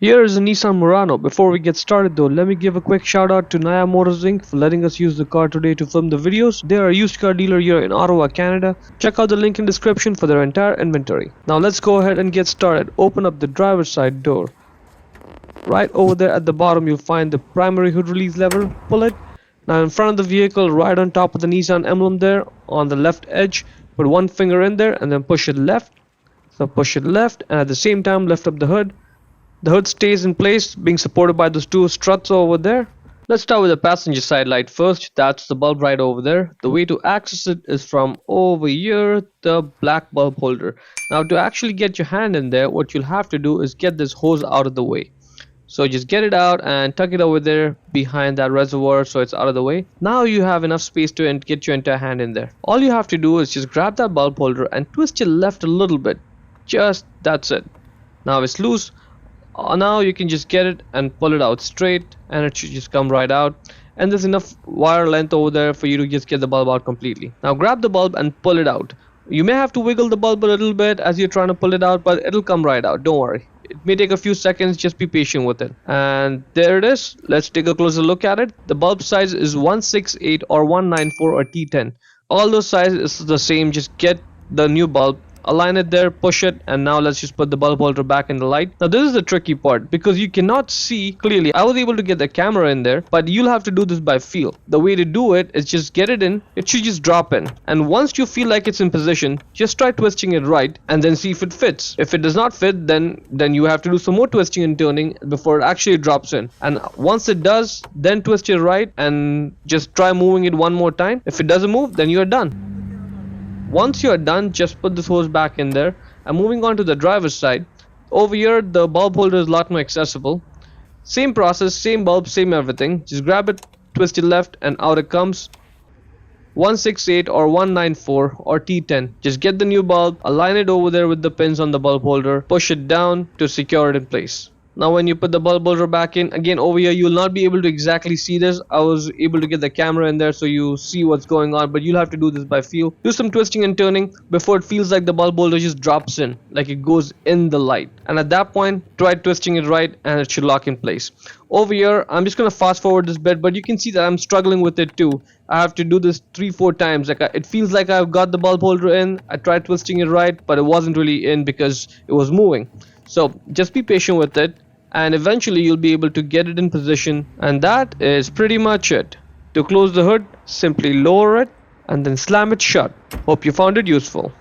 Here is a Nissan Murano. Before we get started though, let me give a quick shout out to Naya Motors Inc. for letting us use the car today to film the videos. They are a used car dealer here in Ottawa, Canada. Check out the link in description for their entire inventory. Now let's go ahead and get started. Open up the driver's side door. Right over there at the bottom you'll find the primary hood release lever. Pull it. Now in front of the vehicle, right on top of the Nissan emblem there, on the left edge, put one finger in there and then push it left. So push it left and at the same time lift up the hood. The hood stays in place, being supported by those two struts over there. Let's start with the passenger side light first. That's the bulb right over there. The way to access it is from over here, the black bulb holder. Now to actually get your hand in there, what you'll have to do is get this hose out of the way. So just get it out and tuck it over there behind that reservoir so it's out of the way. Now you have enough space to get your entire hand in there. All you have to do is just grab that bulb holder and twist it left a little bit. Just that's it. Now it's loose. Now you can just get it and pull it out straight and it should just come right out, and there's enough wire length over there for you to just get the bulb out completely. Now grab the bulb and pull it out. You may have to wiggle the bulb a little bit as you're trying to pull it out, but it'll come right out, don't worry. It may take a few seconds, just be patient with it. And there it is. Let's take a closer look at it. The bulb size is 168 or 194 or T10. All those sizes is the same. Just get the new bulb, align it there, push it, and now let's just put the bulb holder back in the light. Now this is the tricky part because you cannot see clearly. I was able to get the camera in there, but you'll have to do this by feel. The way to do it is just get it in. It should just drop in, and once you feel like it's in position, just try twisting it right and then see if it fits. If it does not fit, then you have to do some more twisting and turning before it actually drops in. And once it does, then twist it right and just try moving it one more time. If it doesn't move, then you're done. Once you're done, just put this hose back in there. And moving on to the driver's side, over here the bulb holder is a lot more accessible. Same process, same bulb, same everything. Just grab it, twist it left, and out it comes. 168 or 194 or T10. Just get the new bulb, align it over there with the pins on the bulb holder, push it down to secure it in place. Now when you put the bulb holder back in, again over here you'll not be able to exactly see this. I was able to get the camera in there so you see what's going on, but you'll have to do this by feel. Do some twisting and turning before it feels like the bulb holder just drops in, like it goes in the light. And at that point, try twisting it right and it should lock in place. Over here, I'm just going to fast forward this bit, but you can see that I'm struggling with it too. I have to do this 3-4 times. It feels like I've got the bulb holder in. I tried twisting it right, but it wasn't really in because it was moving. So just be patient with it, and eventually you'll be able to get it in position. And that is pretty much it. To close the hood, simply lower it and then slam it shut. Hope you found it useful.